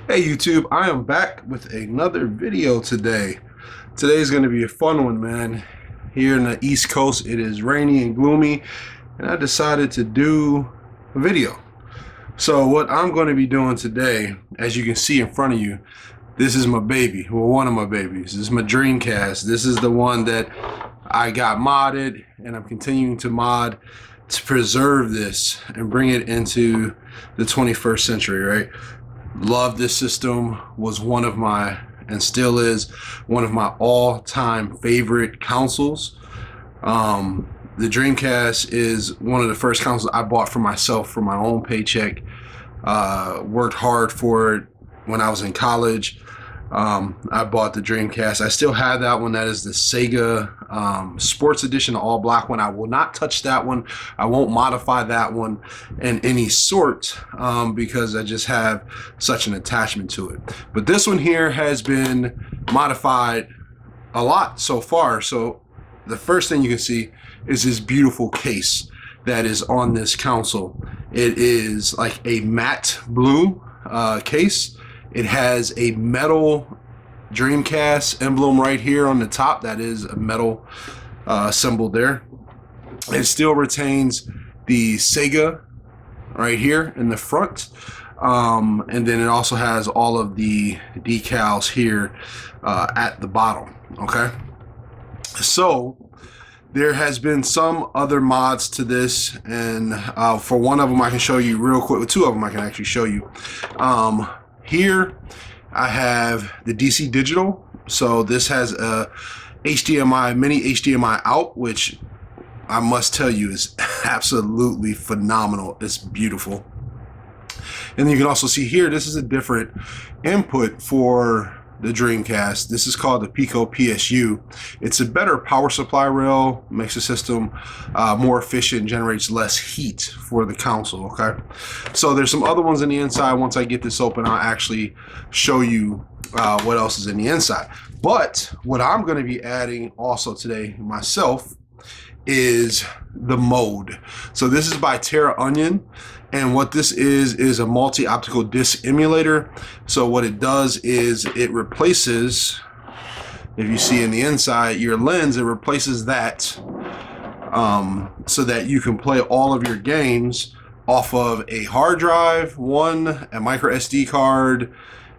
Hey YouTube, I am back with another video today. Today's going to be a fun one, man. Here in the East Coast, it is rainy and gloomy, and I decided to do a video. So what I'm going to be doing today, as you can see in front of you, this is my baby, well, one of my babies. This is my Dreamcast. This is the one that I got modded, and I'm continuing to mod to preserve this and bring it into the 21st century, right? Love this system, was one of my, and still is, one of my all-time favorite consoles. The Dreamcast is one of the first consoles I bought for myself for my own paycheck. Worked hard for it when I was in college. I bought the Dreamcast. I still have that one. That is the Sega Sports Edition, all black one. I will not touch that one. I won't modify that one in any sort because I just have such an attachment to it. But this one here has been modified a lot so far. So the first thing you can see is this beautiful case that is on this console. It is like a matte blue case. It has a metal Dreamcast emblem right here on the top. That is a metal symbol there. It still retains the Sega right here in the front. And then it also has all of the decals here at the bottom. Okay. So there has been some other mods to this, and for one of them I can show you real quick. With two of them I can actually show you. Here I have the DC digital. So this has a HDMI, mini HDMI out, which I must tell you is absolutely phenomenal. It's beautiful. And you can also see here, this is a different input for the Dreamcast. This is called the PicoPSU. It's a better power supply rail, makes the system more efficient, generates less heat for the console. Okay, so there's some other ones in the inside. Once I get this open, I'll actually show you what else is in the inside. But what I'm going to be adding also today myself is the mode. So this is by Terraonion, and what this is a multi-optical disc emulator. So what it does is it replaces, if you see in the inside, your lens, it replaces that so that you can play all of your games off of a hard drive, a MicroSD card,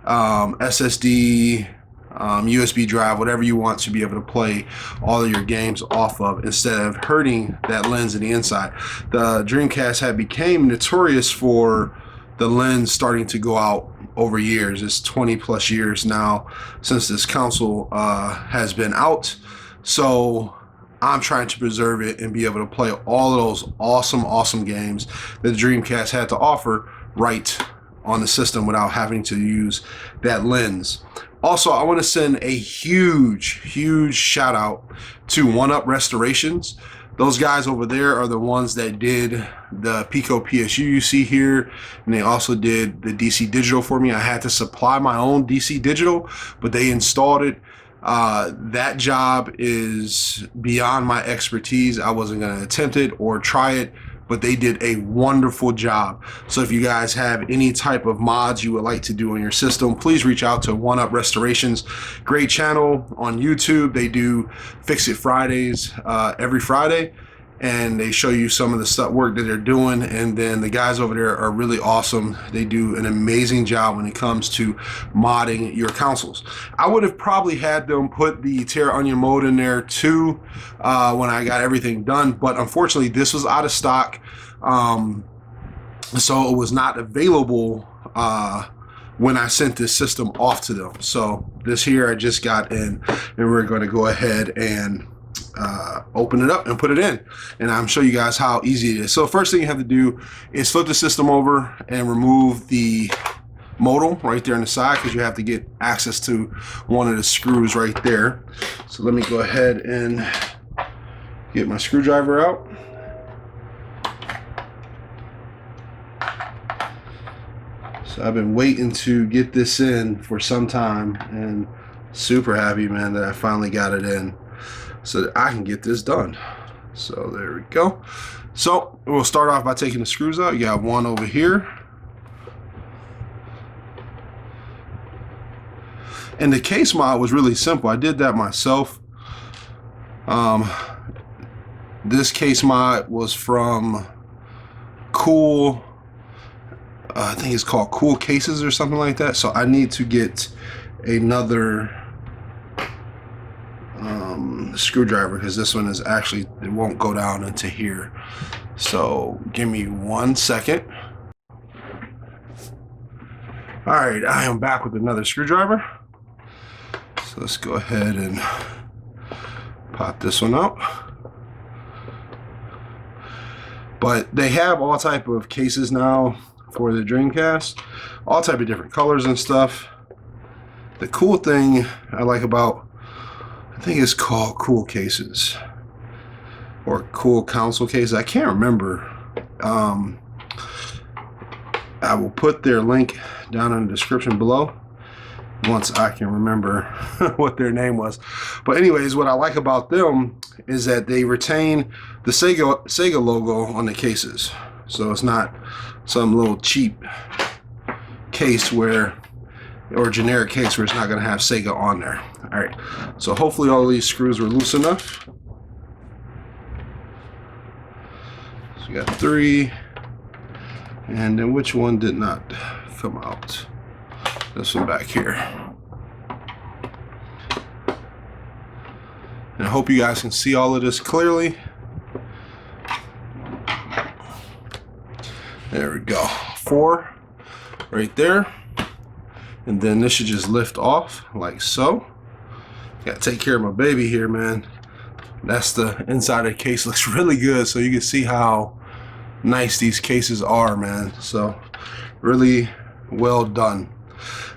SSD, USB drive, whatever you want to be able to play all of your games off of, instead of hurting that lens in the inside. The Dreamcast had became notorious for the lens starting to go out over years. It's 20 plus years now since this console has been out. So I'm trying to preserve it and be able to play all of those awesome games that the Dreamcast had to offer right on the system without having to use that lens. Also, I want to send a huge shout out to One Up Restorations. Those guys over there are the ones that did the PicoPSU you see here, and they also did the DC digital for me. I had to supply my own DC digital, but they installed it. That job is beyond my expertise. I wasn't going to attempt it or try it, but they did a wonderful job. So if you guys have any type of mods you would like to do on your system, please reach out to One Up Restorations. Great channel on YouTube. They do Fix It Fridays every Friday, and they show you some of the work that they're doing. And then the guys over there are really awesome. They do an amazing job when it comes to modding your consoles. I would have probably had them put the Terraonion mode in there too when I got everything done, but unfortunately this was out of stock, so it was not available when I sent this system off to them. So this here I just got in, and we're going to go ahead and open it up and put it in, and I'm show you guys how easy it is. So first thing you have to do is flip the system over and remove the modem right there on the side, because you have to get access to one of the screws right there. So let me go ahead and get my screwdriver out. So I've been waiting to get this in for some time, and super happy, man, that I finally got it in so that I can get this done. So there we go. So we'll start off by taking the screws out. You got one over here, And the case mod was really simple. I did that myself. This case mod was from Cool, I think it's called Cool Cases or something like that. So I need to get another screwdriver, because this one is actually, it won't go down into here. So give me 1 second. All right, I am back with another screwdriver. So let's go ahead and pop this one out. But they have all type of cases now for the Dreamcast, all type of different colors and stuff. The cool thing I like about, I think it's called Cool Cases or Cool Console Cases. I can't remember. I will put their link down in the description below once I can remember what their name was. But anyways, what I like about them is that they retain the Sega logo on the cases. So it's not some little cheap case where, or generic case where it's not going to have Sega on there. All right, so hopefully all these screws were loose enough. So we got 3, and then which one did not come out? This one back here. And I hope you guys can see all of this clearly. There we go. 4 right there. And then this should just lift off like so. Gotta take care of my baby here, man. That's the inside of the case. Looks really good, so you can see how nice these cases are, man. So really well done.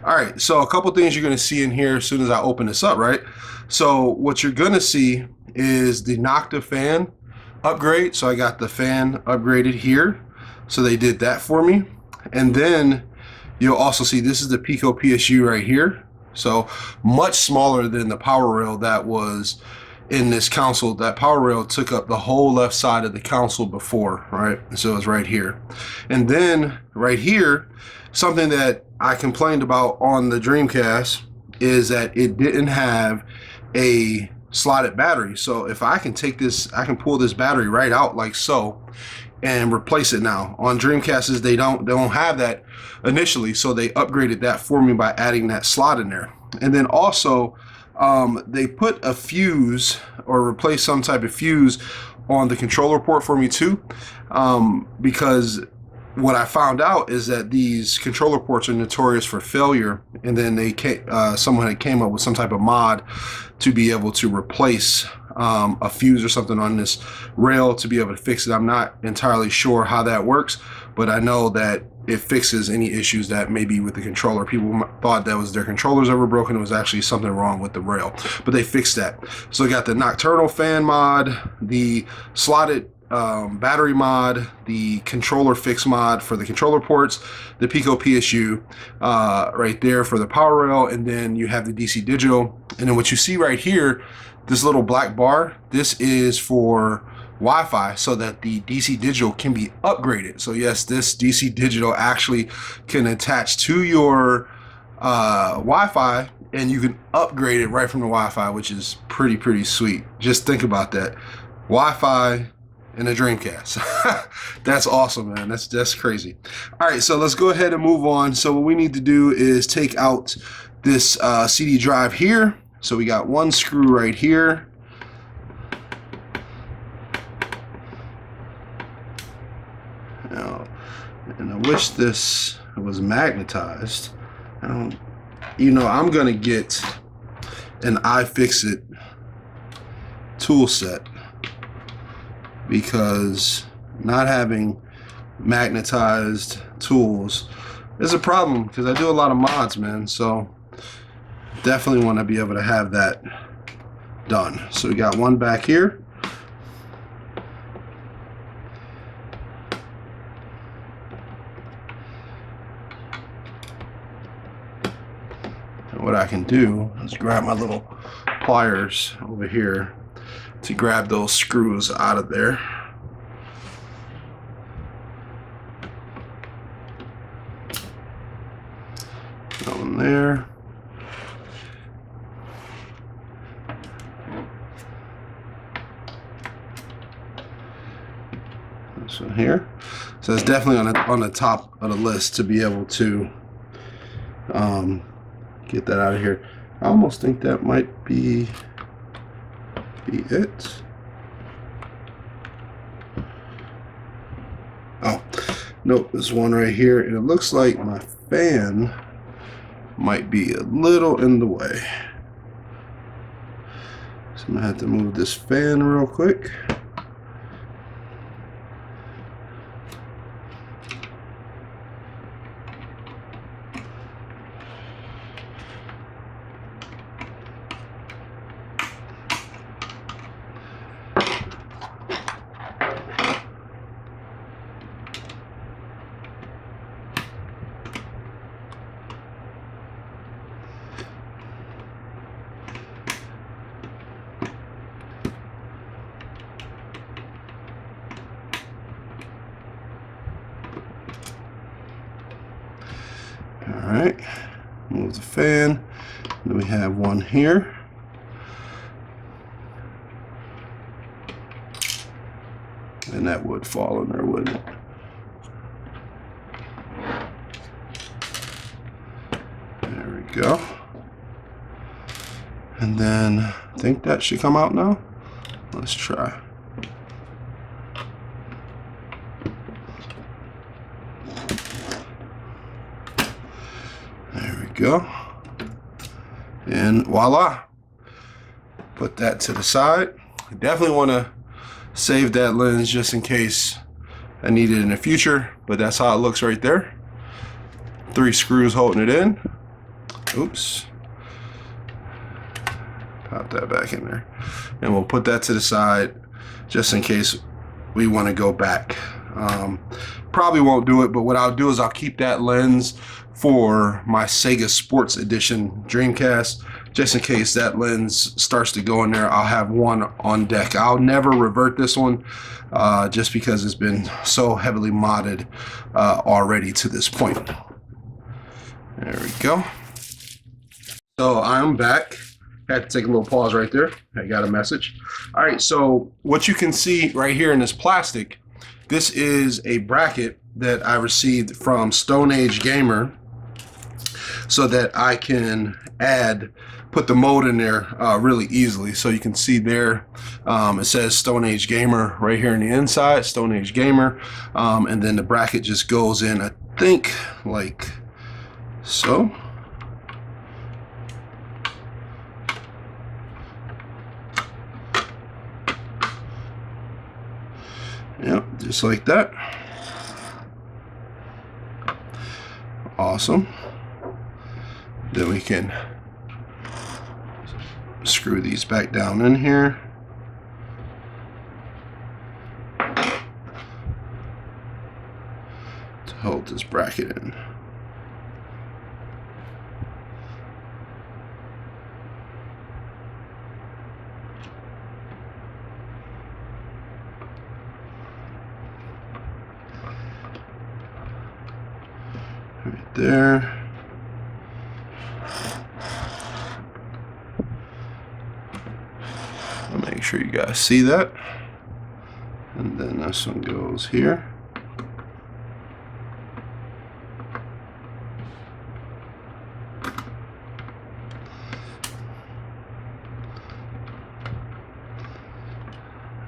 All right, so a couple things you're gonna see in here as soon as I open this up, right? So what you're gonna see is the Nocta fan upgrade. So I got the fan upgraded here. So they did that for me. And then you'll also see this is the PicoPSU right here. So much smaller than the power rail that was in this console. That power rail took up the whole left side of the console before, right? So it's right here. And then right here, something that I complained about on the Dreamcast is that it didn't have a slotted battery. So if I can take this, I can pull this battery right out like so and replace it now. On Dreamcasts, they don't have that initially, so they upgraded that for me by adding that slot in there. And then also they put a fuse or replaced some type of fuse on the controller port for me too, because what I found out is that these controller ports are notorious for failure, and then they someone had came up with some type of mod to be able to replace a fuse or something on this rail to be able to fix it. I'm not entirely sure how that works, but I know that it fixes any issues that may be with the controller. People thought that was their controllers ever broken. It was actually something wrong with the rail, but they fixed that. So we got the nocturnal fan mod, the slotted battery mod, the controller fix mod for the controller ports, the PicoPSU right there for the power rail, and then you have the DC digital. And then what you see right here, this little black bar, this is for Wi-Fi, so that the DC digital can be upgraded. So yes, this DC digital actually can attach to your Wi-Fi, and you can upgrade it right from the Wi-Fi, which is pretty sweet. Just think about that. Wi-Fi in a Dreamcast. That's awesome, man. That's crazy. All right, so let's go ahead and move on. So what we need to do is take out this CD drive here. So we got one screw right here. Now, and I wish this was magnetized. I'm gonna get an iFixit tool set, because not having magnetized tools is a problem, because I do a lot of mods, man. So definitely want to be able to have that done. So we got one back here. And what I can do is grab my little pliers over here to grab those screws out of there. Go in there. This one here. So it's definitely on the top of the list to be able to get that out of here. I almost think that might be it. Oh, nope, there's one right here, and it looks like my fan might be a little in the way. So I'm gonna have to move this fan real quick. Alright, move the fan. Then we have one here. And that would fall in there, wouldn't it? There we go. And then I think that should come out now. Let's try. There we go. And voila. Put that to the side. I definitely want to save that lens just in case I need it in the future, but that's how it looks right there. 3 screws holding it in. Oops. Pop that back in there. And we'll put that to the side just in case we want to go back. Probably won't do it, but what I'll do is I'll keep that lens for my Sega Sports Edition Dreamcast. Just in case that lens starts to go in there, I'll have one on deck. I'll never revert this one just because it's been so heavily modded already to this point. There we go. So I'm back. Had to take a little pause right there. I got a message. All right, so what you can see right here in this plastic, this is a bracket that I received from Stone Age Gamer so that I can put the mode in there really easily. So you can see there, it says Stone Age Gamer right here on the inside, Stone Age Gamer, and then the bracket just goes in, I think, like so. Yep, just like that. Awesome. Then we can screw these back down in here. To hold this bracket in. Right there. I'll make sure you guys see that. And then this one goes here.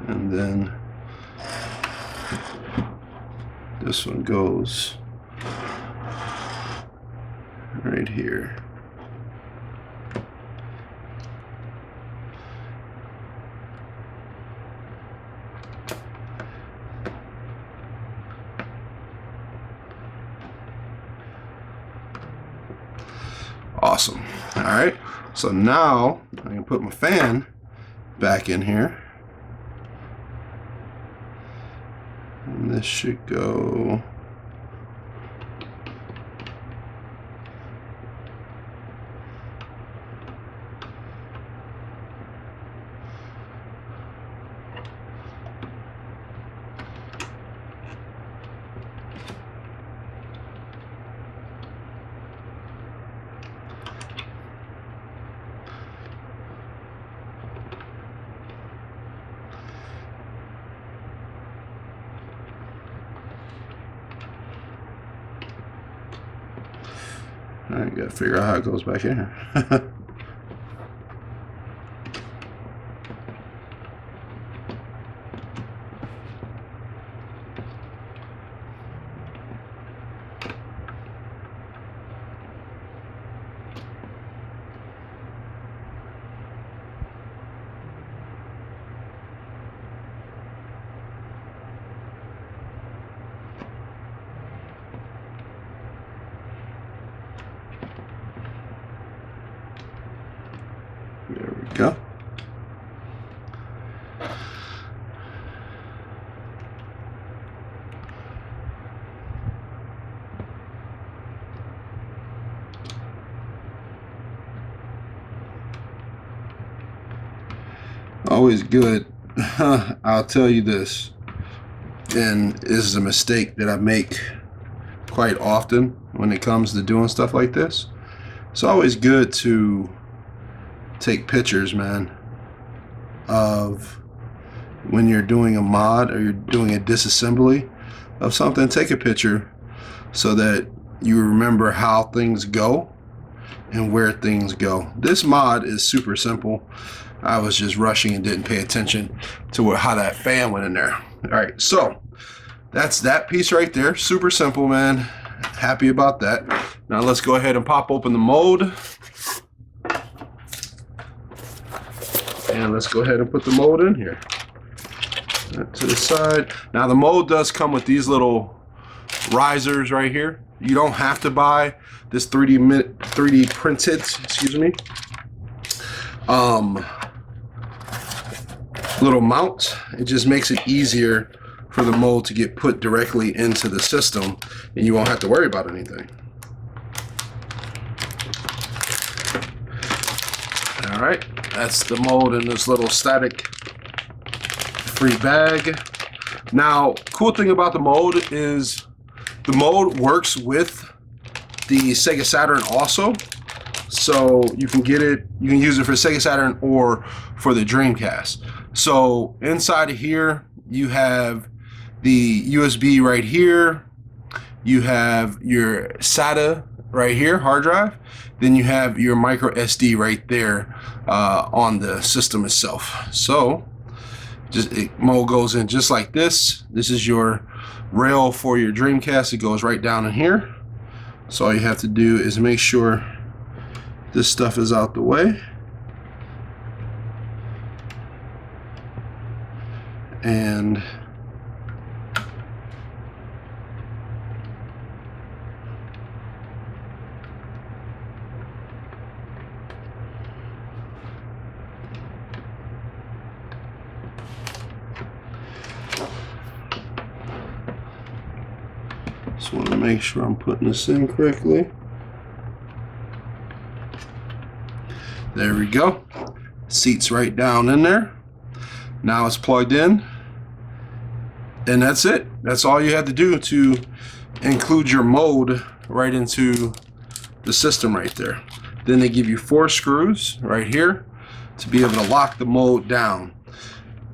And then this one goes right here. Awesome. All right, so now I can put my fan back in here, and this should go I gotta figure out how it goes back in here. There we go. Always good. I'll tell you this, and this is a mistake that I make quite often when it comes to doing stuff like this. It's always good to take pictures, man, of when you're doing a mod or you're doing a disassembly of something. Take a picture so that you remember how things go and where things go. This mod is super simple. I was just rushing and didn't pay attention to how that fan went in there. All right, so that's that piece right there. Super simple, man. Happy about that. Now let's go ahead and pop open the mode. And let's go ahead and put the mode in here. That to the side. Now the mode does come with these little risers right here. You don't have to buy this 3D printed, excuse me, little mount. It just makes it easier for the mode to get put directly into the system, and you won't have to worry about anything. All right, that's the mode in this little static free bag. Now, cool thing about the mode is the mode works with the Sega Saturn also. So you can get it, you can use it for Sega Saturn or for the Dreamcast. So inside of here, you have the USB right here. You have your SATA right here, hard drive. Then you have your MicroSD right there on the system itself. So mode goes in just like this. This is your rail for your Dreamcast. It goes right down in here. So all you have to do is make sure this stuff is out the way. And just want to make sure I'm putting this in correctly. There we go. Seat's right down in there. Now it's plugged in. And that's it. That's all you had to do to include your mode right into the system right there. Then they give you 4 screws right here to be able to lock the mode down.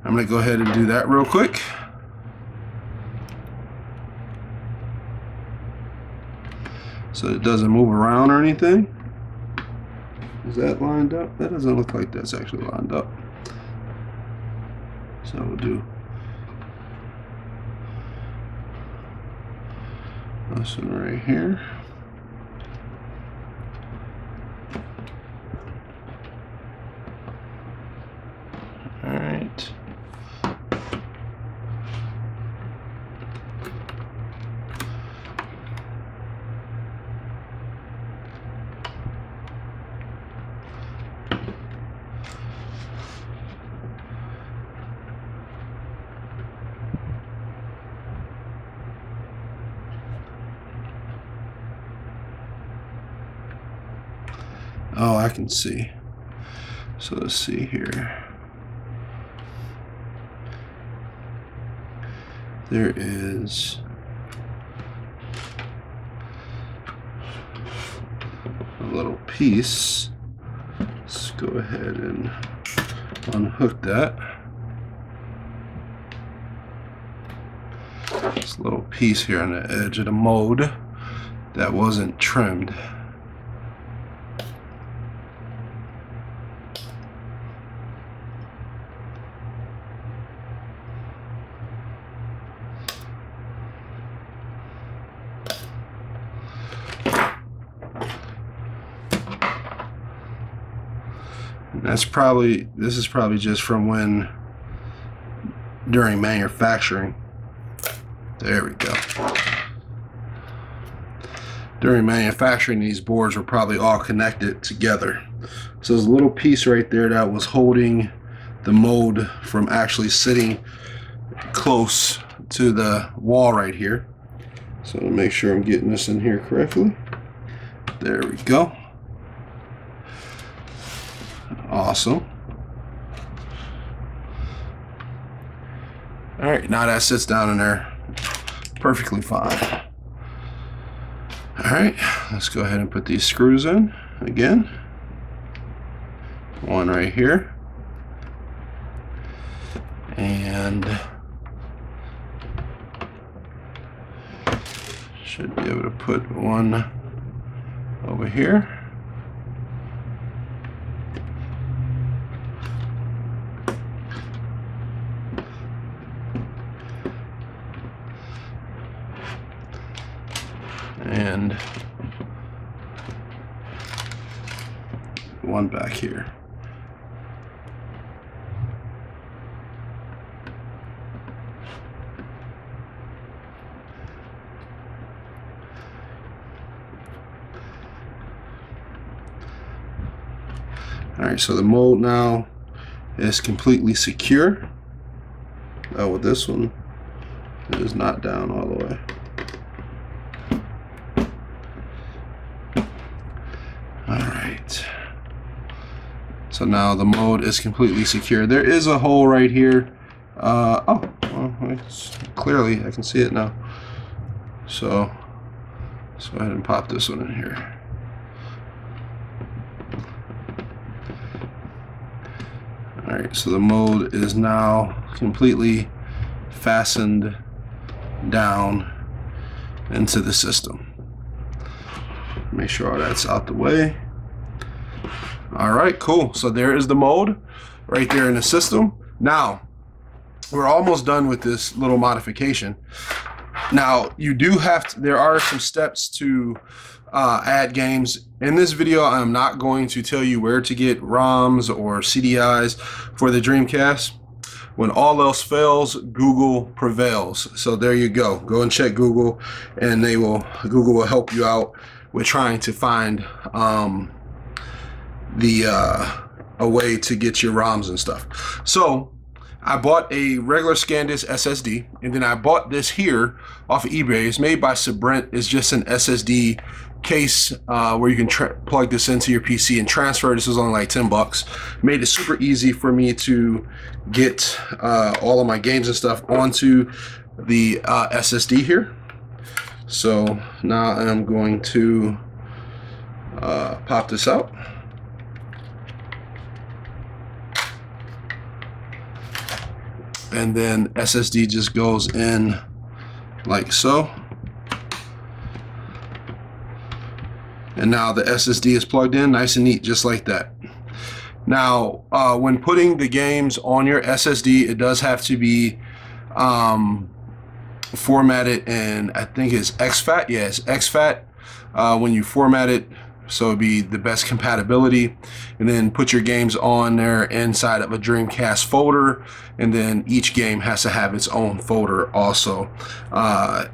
I'm going to go ahead and do that real quick. So it doesn't move around or anything. Is that lined up? That doesn't look like that's actually lined up. So we'll do this one right here. All right. Oh, I can see. So let's see here. There is a little piece. Let's go ahead and unhook that. This little piece here on the edge of the mode that wasn't trimmed. This is probably just from when during manufacturing. There we go. During manufacturing, these boards were probably all connected together. So there's a little piece right there that was holding the mode from actually sitting close to the wall right here. So to make sure I'm getting this in here correctly. There we go. Awesome. All right, now that sits down in there perfectly fine. All right, let's go ahead and put these screws in again. One right here. And should be able to put one over here. And one back here. All right, so the mode now is completely secure. Oh, with this one, it is not down all the way. So now the mode is completely secure. There is a hole right here. Well, clearly I can see it now. So let's go ahead and pop this one in here. All right, so the mode is now completely fastened down into the system. Make sure all that's out the way. All right, cool. So there is the mode right there in the system. Now, we're almost done with this little modification. Now, you do have to, there are some steps to add games. In this video, I'm not going to tell you where to get ROMs or CDIs for the Dreamcast. When all else fails, Google prevails. So there you go. Go and check Google, and Google will help you out with trying to find a way to get your ROMs and stuff. So I bought a regular SanDisk SSD, and then I bought this here off of eBay. It's made by Sabrent. It's just an SSD case where you can plug this into your PC and transfer. This is only like 10 bucks. Made it super easy for me to get all of my games and stuff onto the SSD here. So now I'm going to pop this out. And then SSD just goes in like so. And now the SSD is plugged in nice and neat, just like that. Now, when putting the games on your SSD, it does have to be formatted in, I think it's exfat. Yeah, it's exfat when you format it. So it'd be the best compatibility, and then put your games on there inside of a Dreamcast folder, and then each game has to have its own folder also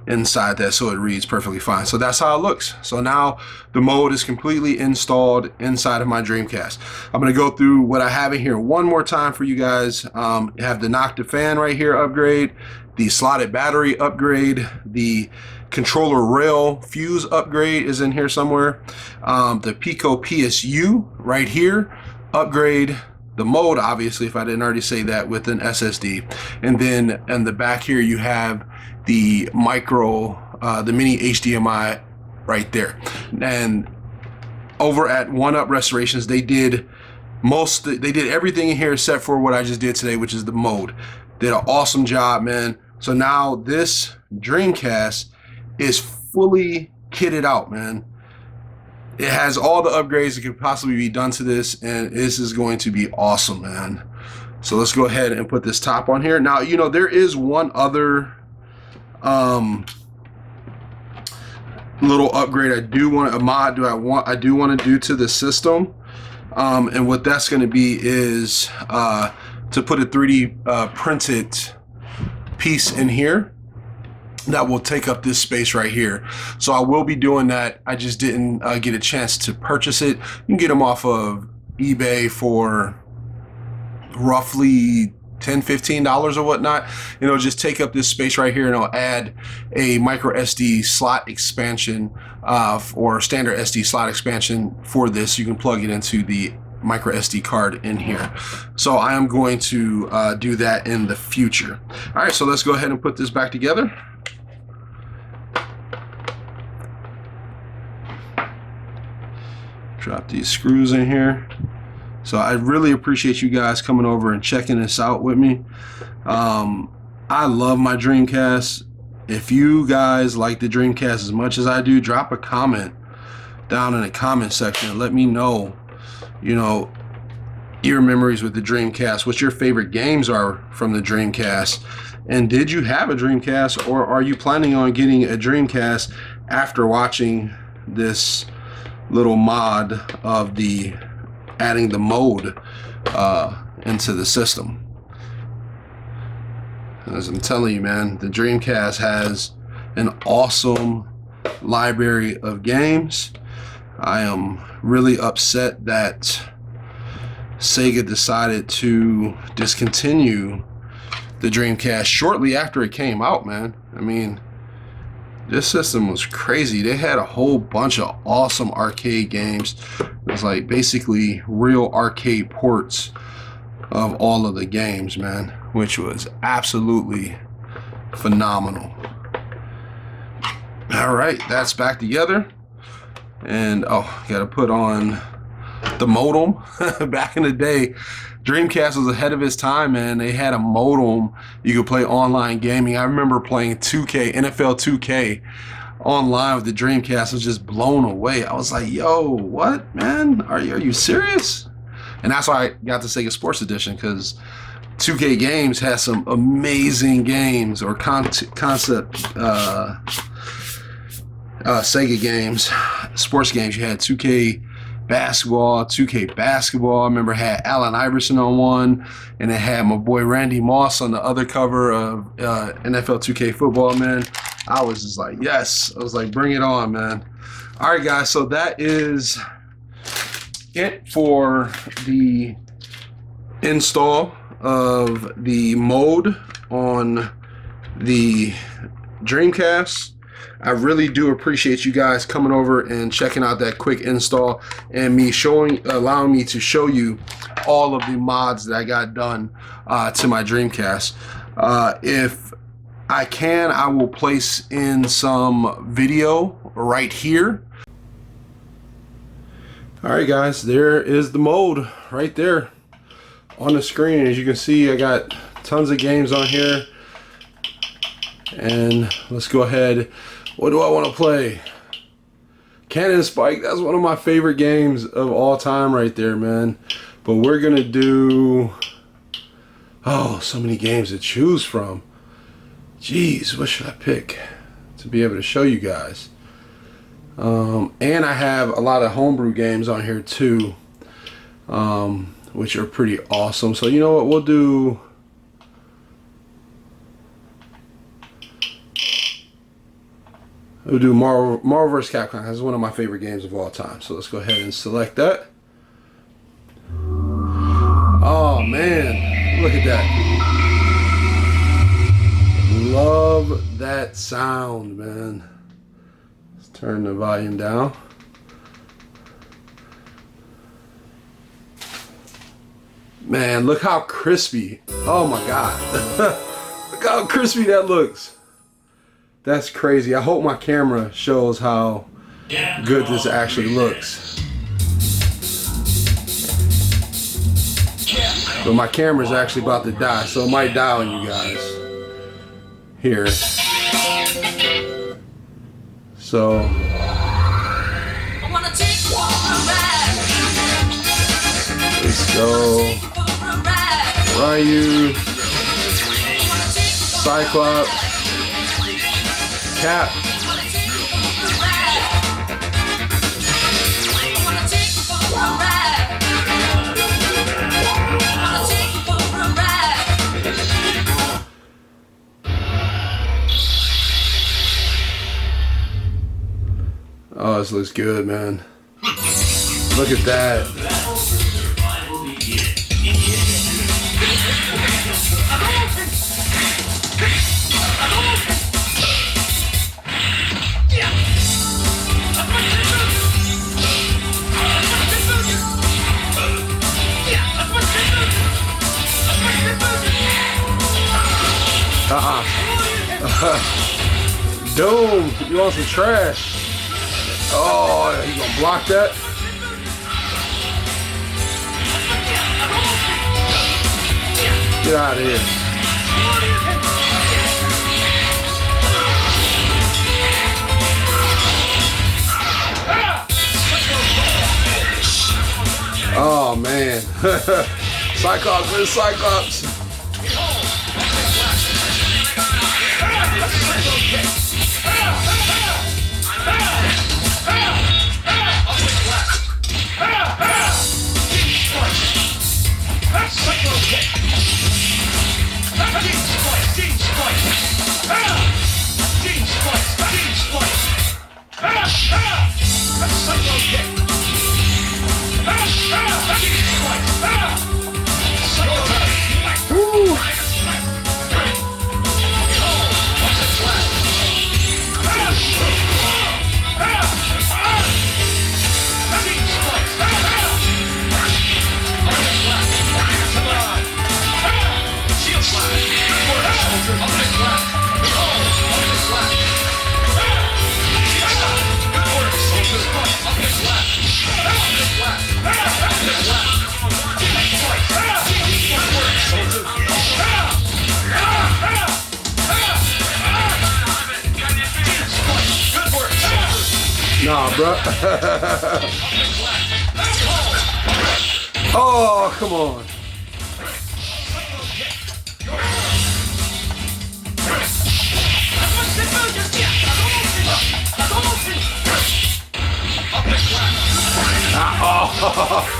inside that, so it reads perfectly fine. So that's how it looks. So now the mode is completely installed inside of my Dreamcast. I'm going to go through what I have in here one more time for you guys. You have the knock the fan right here upgrade, the slotted battery upgrade, the controller rail fuse upgrade is in here somewhere. The PicoPSU right here, upgrade the mode, obviously, if I didn't already say that, with an SSD. And then in the back here, you have the the mini HDMI right there. And over at One Up Restorations, they did everything in here except for what I just did today, which is the mode. Did an awesome job, man. So now this Dreamcast is fully kitted out, man. It has all the upgrades that could possibly be done to this, and this is going to be awesome, man. So let's go ahead and put this top on here. Now, you know, there is one other little upgrade I do want to do to the system. And what that's going to be is to put a 3D printed piece in here that will take up this space right here. So I will be doing that. I just didn't get a chance to purchase it. You can get them off of eBay for roughly $10–15 or whatnot. And it'll just take up this space right here, and I'll add a microSD slot expansion or standard SD slot expansion for this. You can plug it into the microSD card in here. So I am going to do that in the future. All right, so let's go ahead and put this back together. Drop these screws in here. So I really appreciate you guys coming over and checking this out with me. I love my Dreamcast. If you guys like the Dreamcast as much as I do, drop a comment down in the comment section and let me know, you know, your memories with the Dreamcast, what your favorite games are from the Dreamcast, and did you have a Dreamcast, or are you planning on getting a Dreamcast after watching this little mod of the adding the mode into the system. As I'm telling you, man, the Dreamcast has an awesome library of games. I am really upset that Sega decided to discontinue the Dreamcast shortly after it came out, man. I mean, this system was crazy. They had a whole bunch of awesome arcade games. It was like basically real arcade ports of all of the games, man, which was absolutely phenomenal. All right, that's back together. And oh, gotta put on the modem. Back in the day, Dreamcast was ahead of its time, man. They had a modem. You could play online gaming. I remember playing 2K, NFL 2K online with the Dreamcast. I was just blown away. I was like, yo, what, man? Are you serious? And that's why I got the Sega Sports Edition, because 2K Games has some amazing games or concept Sega games, sports games. You had 2K Basketball, 2K Basketball. I remember it had Allen Iverson on one, and it had my boy Randy Moss on the other cover of NFL 2K Football, man. I was just like, yes. I was like, bring it on, man. All right, guys, so that is it for the install of the mode on the Dreamcast. I really do appreciate you guys coming over and checking out that quick install and me allowing me to show you all of the mods that I got done to my Dreamcast. If I can, I will place in some video right here. All right, guys, there is the mode right there on the screen. As you can see, I got tons of games on here. And let's go ahead. What do I want to play? Cannon Spike. That's one of my favorite games of all time right there, man. But we're going to do... oh, so many games to choose from. Jeez, what should I pick to be able to show you guys? And I have a lot of homebrew games on here too, which are pretty awesome. So you know what, we'll do... we'll do Marvel vs. Capcom. That's one of my favorite games of all time. So let's go ahead and select that. Oh man, look at that. Love that sound, man. Let's turn the volume down. Man, look how crispy. Oh my God. Look how crispy that looks. That's crazy. I hope my camera shows how good this actually looks. But my camera's actually about to die, so it might die on you guys. Here. So. Let's go. Ryu. Cyclops. Cap. looks good, man. Look at that. Doom, you want some trash? Oh, you gonna block that? Get out of here. Oh man. Cyclops, where's Cyclops? Nah, bro. Oh, come on. Oh.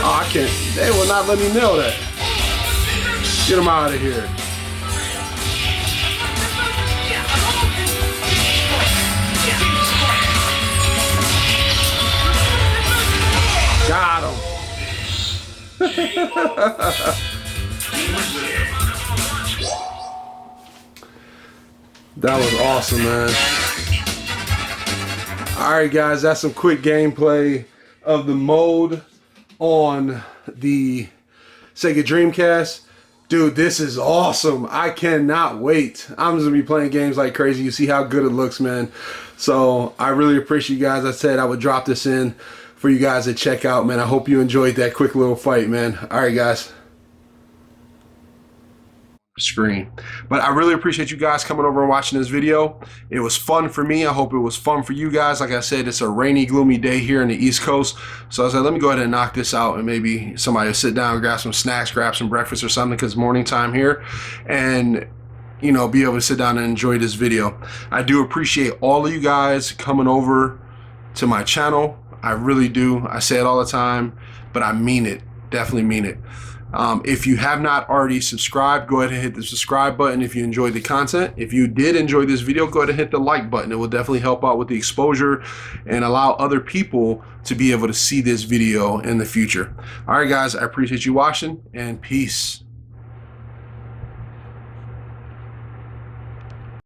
Oh, I can't. They will not let me nail that. Get them out of here. Got him. That was awesome, man. Alright guys, that's some quick gameplay of the mode on the Sega Dreamcast. Dude, this is awesome. I cannot wait. I'm just gonna be playing games like crazy. You see how good it looks, man. So I really appreciate you guys. I said I would drop this in for you guys to check out, man. I hope you enjoyed that quick little fight, man. Alright guys. Screen. But I really appreciate you guys coming over and watching this video. It was fun for me. I hope it was fun for you guys. Like I said, it's a rainy, gloomy day here in the East Coast. So I said, let me go ahead and knock this out, and maybe somebody will sit down, grab some snacks, grab some breakfast or something, because it's morning time here, and you know, be able to sit down and enjoy this video. I do appreciate all of you guys coming over to my channel. I really do. I say it all the time, but I mean it. Definitely mean it. If you have not already subscribed, go ahead and hit the subscribe button if you enjoyed the content. If you did enjoy this video, go ahead and hit the like button. It will definitely help out with the exposure and allow other people to be able to see this video in the future. All right, guys, I appreciate you watching, and peace.